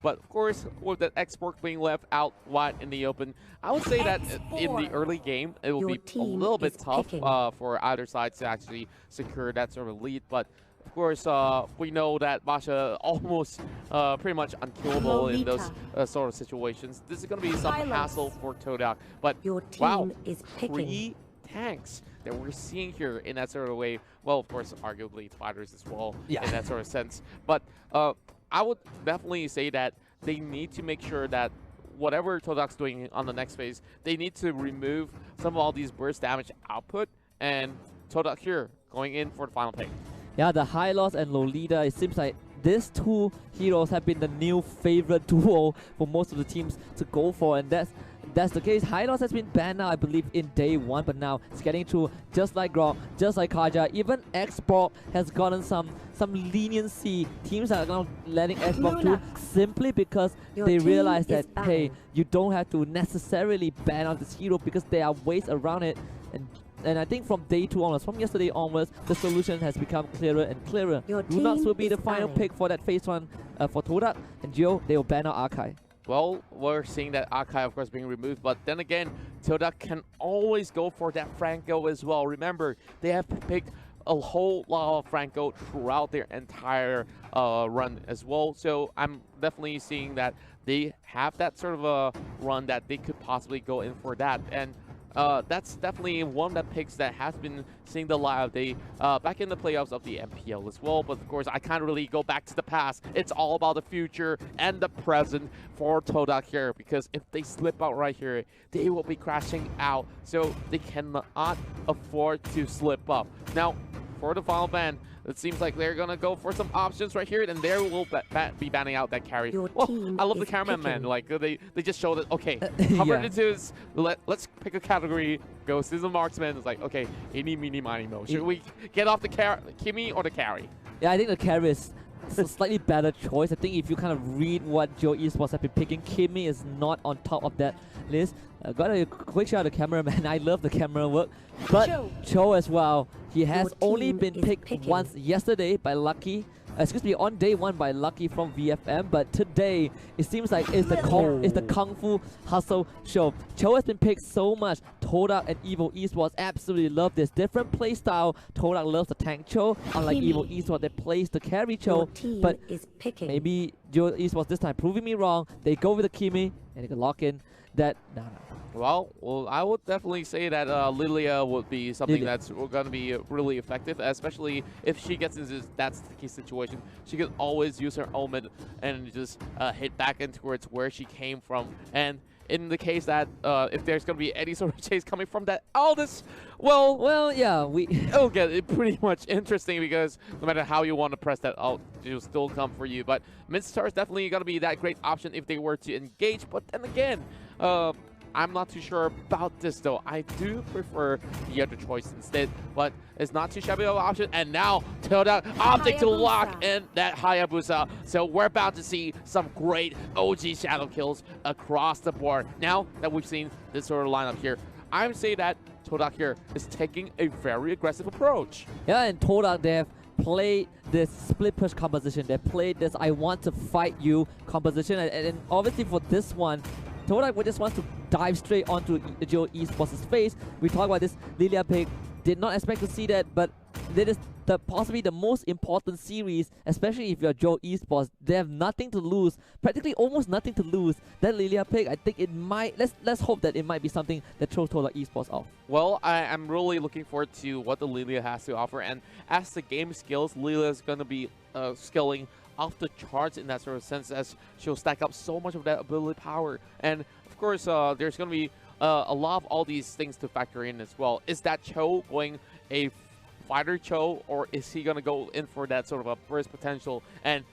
But of course, with that export being left out wide in the open, I would say that in the early game, it will be a little bit tough for either side to actually secure that sort of lead. But of course, we know that Masha almost pretty much unkillable in those sort of situations. This is going to be some hassle for Todak. But wow, 3 tanks that we're seeing here in that sort of way. Well, of course, arguably fighters as well in that sort of sense. But I would definitely say that they need to make sure that whatever Todak's doing on the next phase, they need to remove some of all these burst damage output. And Todak here going in for the final pick. Yeah, the High Loss and Lolita, it seems like these two heroes have been the new favorite duo for most of the teams to go for, and that's the case. High Loss has been banned now, I believe, in day 1, but now it's getting through just like Grok, just like Kaja. Even Xbox has gotten some leniency. Teams are now letting Xbox do simply because they realize that, hey, you don't have to necessarily ban out this hero because there are ways around it. And I think from day 2 onwards, from yesterday onwards, the solution has become clearer and clearer. Lunox will be the final pick for that phase 1 for Todak, and Geo, they will ban out Archive. Well, we're seeing that Archive, of course, being removed, but then again, Todak can always go for that Franco as well. Remember, they have picked a whole lot of Franco throughout their entire run as well, so I'm definitely seeing that they have that sort of a run that they could possibly go in for that. And that's definitely one of the picks that has been seeing the light of day back in the playoffs of the MPL as well. But of course, I can't really go back to the past. It's all about the future and the present for Todak here, because if they slip out right here, they will be crashing out. So they cannot afford to slip up. Now, for the final ban, it seems like they're going to go for some options right here, and there will be banning out that carry. Well, I love the cameraman, man. Like, they just showed it. Okay, covered it to let's pick a category, go Sizzle Marksman. It's like, okay, any, meeny, miny, mo. Should we get off the Kimmy or the carry? Yeah, I think the carry is a slightly better choice. I think if you kind of read what Joe Esports have been picking, Kimmy is not on top of that list. Got a quick shot of the cameraman. I love the camera work. But Cho as well, he has only been picked once yesterday by Lucky. Excuse me, on day 1 by Lucky from VFM, but today it seems like it's the Kung Fu Hustle show. Cho has been picked so much. Todak and Evo Esports absolutely love this. Different playstyle. Todak loves the tank Cho, unlike Evo Esports, they plays the carry Cho. But maybe Joe Esports this time proving me wrong. They go with the Kimi and they can lock in that. Well, I would definitely say that Lilia would be something that's going to be really effective, especially if she gets into that sticky situation. She can always use her omen and just hit back into towards where she came from. And in the case that if there's going to be any sort of chase coming from that Aldous, well, yeah, it'll get it pretty much interesting, because no matter how you want to press that out, it'll still come for you. But Midstar is definitely going to be that great option if they were to engage. But then again, I'm not too sure about this though. I do prefer the other choice instead, but it's not too shabby of an option. And now Todak opting to lock in that Hayabusa. So we're about to see some great OG shadow kills across the board. Now that we've seen this sort of lineup here, I would say that Todak here is taking a very aggressive approach. Yeah, and Todak, they have played this split push composition. They played this I want to fight you composition, and obviously for this one, Todak just wants to dive straight onto Joe Esports' face. We talked about this Lilia pick. Did not expect to see that, but that is possibly the most important series, especially if you're Joe Esports. They have nothing to lose, practically almost nothing to lose. That Lilia pick, I think it might, let's hope that it might be something that throws Todak Esports off. Well, I'm really looking forward to what the Lilia has to offer, and as the game skills, Lilia is going to be skilling off the charts in that sort of sense, as she'll stack up so much of that ability power. And of course, there's going to be a lot of all these things to factor in as well. Is that Cho going a fighter Cho, or is he going to go in for that sort of a burst potential? And,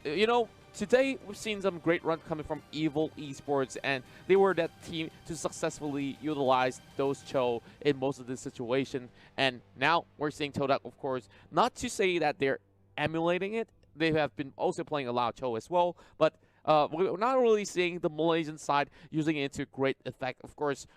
you know, today we've seen some great run coming from Evil Esports, and they were that team to successfully utilize those Cho in most of this situation. And now we're seeing Todak, of course, not to say that they're emulating it. They have been also playing a lot of Cho as well, but we're not really seeing the Malaysian side using it to great effect. Of course,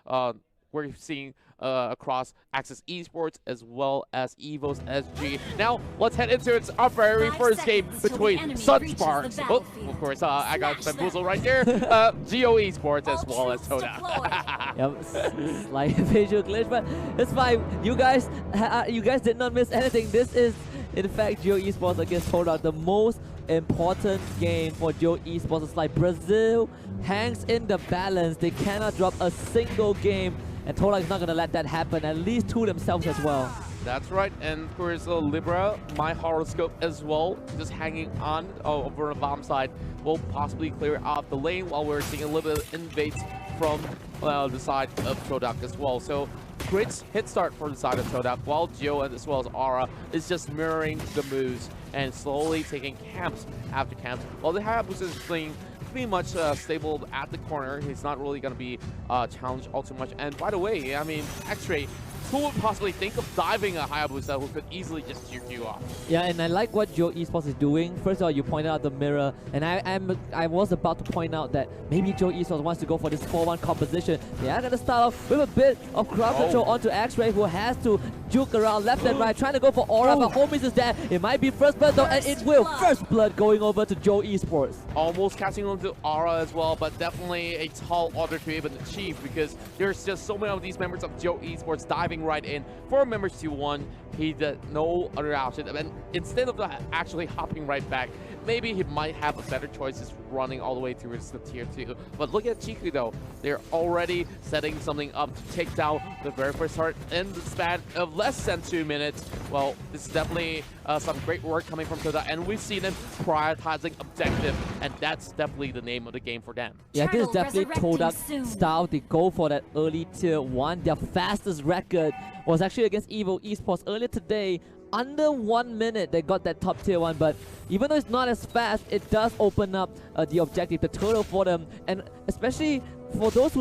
we're seeing across Access Esports as well as Evo's SG. Now, let's head into our very first game between Sunsparks. Oh, of course, I got bamboozled right there. Geo Esports as well as Todak. Yep, slight visual glitch, but it's fine. You guys did not miss anything. This is, in fact, Geo Esports against Todak, the most important game for Geo Esports. It's like Brazil hangs in the balance. They cannot drop a single game, and Todak is not going to let that happen, at least to themselves as well. That's right, and of course Libra, my horoscope as well, just hanging on over the bomb side, will possibly clear off the lane while we're seeing a little bit of invades from the side of Todak as well. So great hit start for the side of Todak, while Geo and as well as Aura is just mirroring the moves and slowly taking camps after camps. While the Hayabusa is playing pretty much stable at the corner, he's not really going to be challenged all too much. And by the way, I mean, X-Ray, who would possibly think of diving a Hayabusa who could easily just juke you off? Yeah, and I like what Geo Esports is doing. First of all, you pointed out the mirror, and I was about to point out that maybe Geo Esports wants to go for this 4-1 composition. They are going to start off with a bit of crowd control onto X-Ray, who has to juke around left and right, trying to go for Aura, but Homies is there. It might be first blood though, and it will. First blood going over to Geo Esports. Almost catching on to Aura as well, but definitely a tall order to even achieve, because there's just so many of these members of Geo Esports diving right in for members 2-1. He did no other option, and instead of actually hopping right back, maybe he might have a better choices running all the way towards the tier 2. But look at Chiku though, they're already setting something up to take down the very first start in the span of less than 2 minutes. Well, this is definitely some great work coming from Todak, and we've seen them prioritizing objective, and that's definitely the name of the game for them. Yeah, this is definitely Todak's style. They go for that early tier 1. Their fastest record was actually against Evo Esports earlier today. Under 1 minute, they got that top tier 1, but even though it's not as fast, it does open up the objective, the turtle for them, and especially for those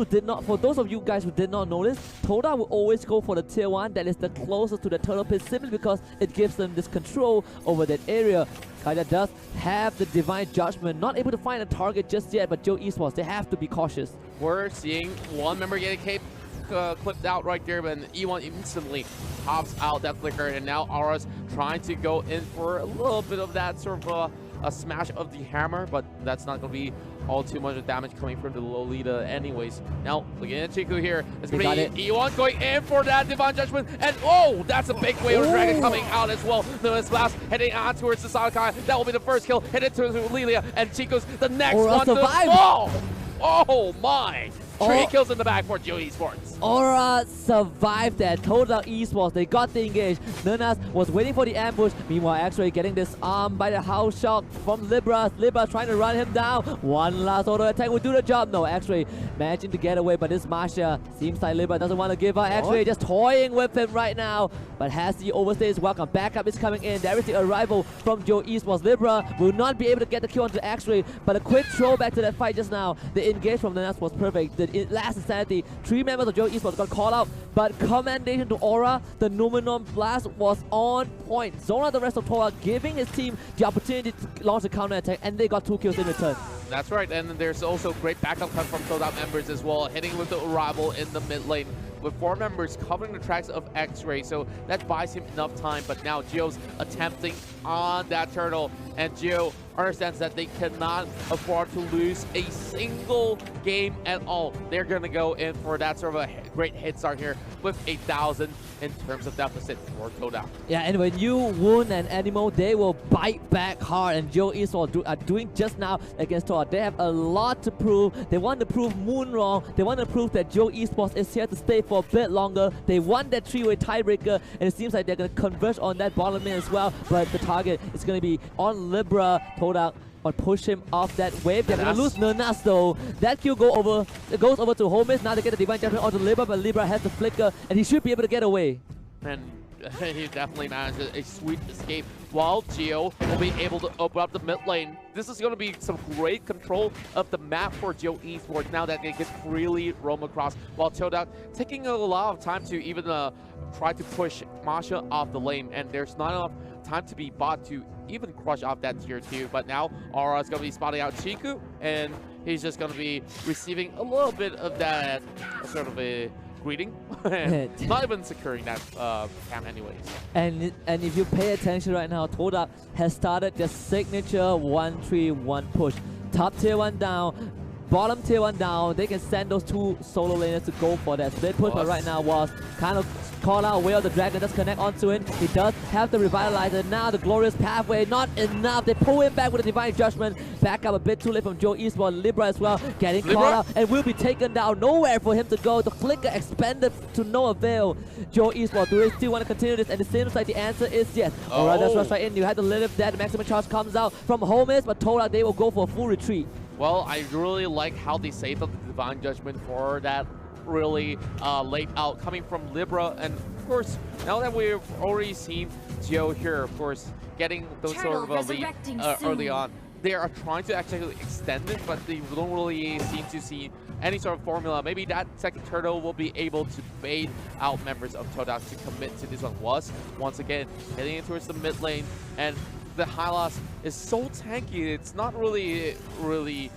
of you guys who did not notice, Todak will always go for the tier 1 that is the closest to the turtle pit, simply because it gives them this control over that area. Kaida does have the divine judgment, not able to find a target just yet, but Geo Esports, they have to be cautious. We're seeing one member get a cape clipped out right there, but E1 instantly pops out that flicker, and now Aura's trying to go in for a little bit of that sort of a smash of the hammer, but that's not going to be all too much of damage coming from the Lolita anyways. Now, looking at Chiku here, it's going to be E1 going in for that Divine Judgment, and oh, that's a big wave of Dragon coming out as well. The Blast heading on towards the Sadakai. That will be the first kill, headed to Lilia, and Chico's the next one to fall. Oh my! 3 kills in the back for Geo Esports. Aura survived that. Todak Esports, they got the engage. Nernas was waiting for the ambush. Meanwhile, X-Ray getting this arm by the house shot from Libra. Libra trying to run him down. One last auto attack will do the job. No, X-Ray managing to get away, but this Masha seems like Libra doesn't want to give up. X-Ray just toying with him right now, but has the overstay is welcome. Backup is coming in. There is the arrival from Geo Esports. Libra will not be able to get the kill onto X-Ray, but a quick throwback to that fight just now. The engage from Nernas was perfect. The last insanity, 3 members of Geo Esports got called out, but commendation to Aura. The Numenon Blast was on point. Zone out the rest of Todak, giving his team the opportunity to launch a counter attack, and they got 2 kills in return. That's right, and there's also great backup come from Todak members as well, hitting with the arrival in the mid lane, with 4 members covering the tracks of X-Ray, so that buys him enough time. But now Geo's attempting on that turtle, and Geo understands that they cannot afford to lose a single game at all. They're going to go in for that sort of a great hit start here with 8,000 in terms of deficit for Todak. Yeah, and when you wound an animal, they will bite back hard, and Geo Esports are doing just now against Todak. They have a lot to prove. They want to prove Moon wrong. They want to prove that Geo Esports is here to stay for a bit longer. They won that 3-way tiebreaker, and it seems like they're going to converge on that bottom lane as well, but the target is going to be on Libra. Todak or push him off that wave. They're going to lose Nernas though. That kill goes over to Homies. Now they get the Divine Judgment onto Libra, but Libra has the flicker, and he should be able to get away. And he definitely managed a sweet escape, while Geo will be able to open up the mid lane. This is going to be some great control of the map for Geo Esports now that they can freely roam across, while Todak taking a lot of time to even try to push Masha off the lane, and there's not enough time to be bought to even crush off that tier 2. But now Aura is going to be spotting out Chiku, and he's just going to be receiving a little bit of that sort of a greeting, and not even securing that camp anyways. And if you pay attention right now, Todak has started their signature 1-3-1 push. Top tier 1 down, bottom tier 1 down. They can send those two solo laners to go for that split push, but right now was kind of call out Will. The Dragon does connect onto it. He does have the Revitalizer. Now the Glorious Pathway, not enough. They pull him back with a Divine Judgment. Back up a bit too late from Joe Esports. Libra as well, getting called out and will be taken down. Nowhere for him to go. The flicker expanded to no avail. Joe Esports, do they still want to continue this? And it seems like the answer is yes. Alright, that's rush right in. You had to live that. Maximum charge comes out from Homies, but Todak, they will go for a full retreat. Well, I really like how they saved up the Divine Judgment for that really late out coming from Libra. And of course, now that we've already seen Geo here, of course, getting those sort of a lead early on, they are trying to actually extend it, but they don't really seem to see any sort of formula. Maybe that second turtle will be able to bait out members of Todak to commit to this one. Once again, heading in towards the mid lane, and the Hylos is so tanky, it's not really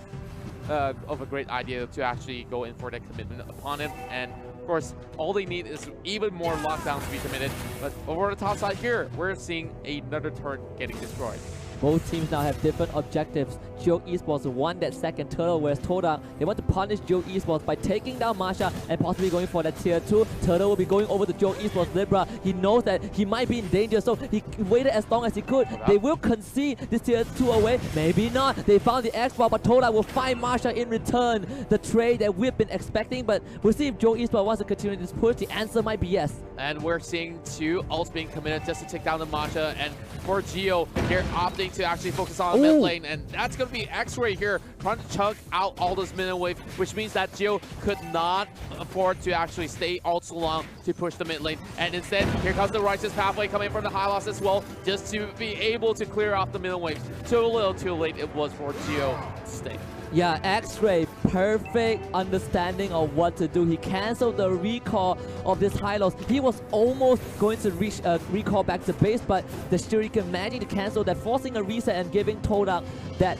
of a great idea to actually go in for that commitment upon him. And of course, all they need is even more lockdown to be committed. But over the top side here, we're seeing another turret getting destroyed. Both teams now have different objectives. Joe Esports won that second turtle, whereas Todak, they want to punish Joe Esports by taking down Masha and possibly going for that tier 2. Turtle will be going over to Joe Esports Libra. He knows that he might be in danger, so he waited as long as he could. They will concede this tier 2 away. Maybe not. They found the X-Ball, but Todak will find Masha in return. The trade that we've been expecting, but we'll see if Joe Esports wants to continue this push. The answer might be yes. And we're seeing 2 ults being committed just to take down the Masha. And for Geo, they're opting to actually focus on mid lane, and that's going to be X-Ray here trying to chunk out all this mid wave, which means that Geo could not afford to actually stay ult so long to push the mid lane. And instead, here comes the Righteous Pathway coming from the Hylos as well, just to be able to clear off the mid wave. Too little too late it was for Geo to stay. Yeah, X-Ray, perfect understanding of what to do. He canceled the recall of this Hylos. He was almost going to reach recall back to base, but the Shuriken managed to cancel that, forcing a reset and giving Todak that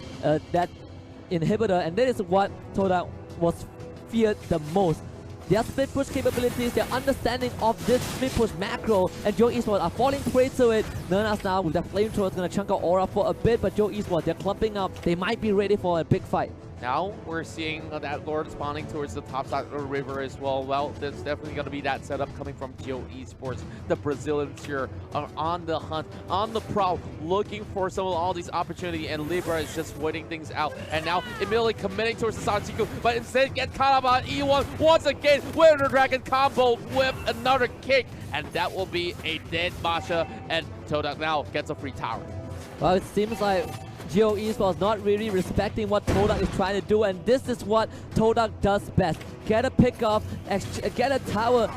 inhibitor. And that is what Todak was feared the most. Their split push capabilities, their understanding of this split push macro, and Joe Esports are falling prey to it. Nernas now with that flamethrower is going to chunk out Aura for a bit, but Joe Esports, they're clumping up. They might be ready for a big fight. Now we're seeing that Lord spawning towards the top side of the river as well. Well, there's definitely going to be that setup coming from Geo Esports. The Brazilians here are on the hunt, on the prowl, looking for some of all these opportunities, and Libra is just waiting things out. And now immediately committing towards the Santiku, but instead get caught up on E1 once again with the Dragon combo with another kick. And that will be a dead Masha, and Todak now gets a free tower. Well, it seems like Geo Esports not really respecting what Todak is trying to do, and this is what Todak does best. Get a pick off, get a tower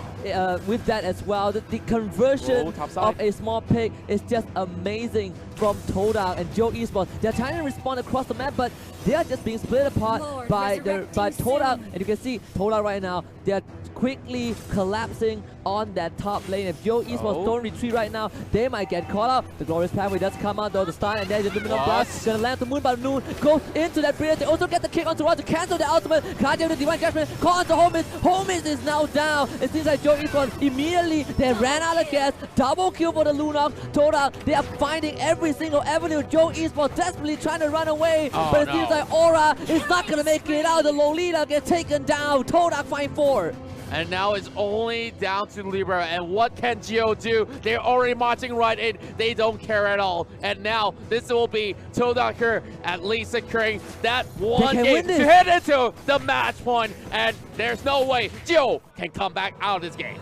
with that as well. The conversion of a small pick is just amazing from Todak and Geo Esports. They're trying to respond across the map, but they are just being split apart by Todak. And you can see Todak right now, they're quickly collapsing on that top lane. If Geo Esports don't retreat right now, they might get caught up. The Glorious Pathway does come out though, the stun, and there's the Luminous Blast. Gonna land the Moon, but Noon goes into that bridge. They also get the kick onto Rod to cancel the ultimate. Can't do the Divine Judgment. Call onto Homies. Homies is now down. It seems like Joe Esports immediately, they ran out of gas. Double kill for the Lunox. Todak, they are finding every single avenue. Joe Esports desperately trying to run away. But it seems like Aura is not gonna make it out. The Lolita gets taken down. Todak find 4. And now it's only down to Libra, and what can Geo do? They're already marching right in. They don't care at all. And now this will be Todak here at least securing that one game to head into the match point. And there's no way Geo can come back out of this game.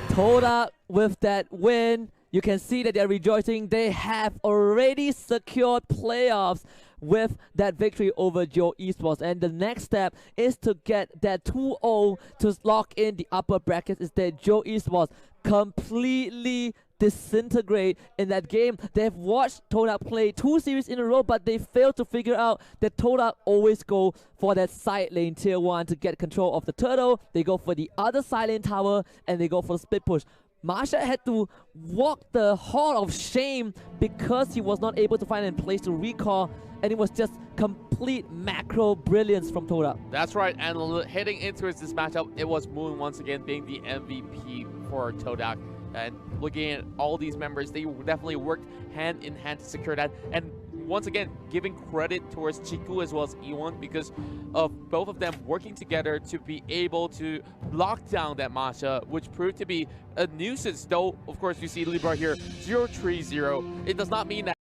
Todak with that win. You can see that they're rejoicing. They have already secured playoffs with that victory over Geo Esports, and the next step is to get that 2-0 to lock in the upper brackets. Is that Geo Esports completely disintegrate in that game. They've watched Todak play 2 series in a row, but they failed to figure out that Todak always go for that side lane tier 1 to get control of the turtle. They go for the other side lane tower, and they go for the split push. Marsha had to walk the hall of shame because he was not able to find a place to recall, and it was just complete macro brilliance from Todak. That's right, and heading into this matchup, it was Moon once again being the MVP for Todak. And looking at all these members, they definitely worked hand in hand to secure that. And once again, giving credit towards Chiku as well as Iwon because of both of them working together to be able to lock down that Masha, which proved to be a nuisance. Though, of course, you see Libra here 0-3-0. It does not mean that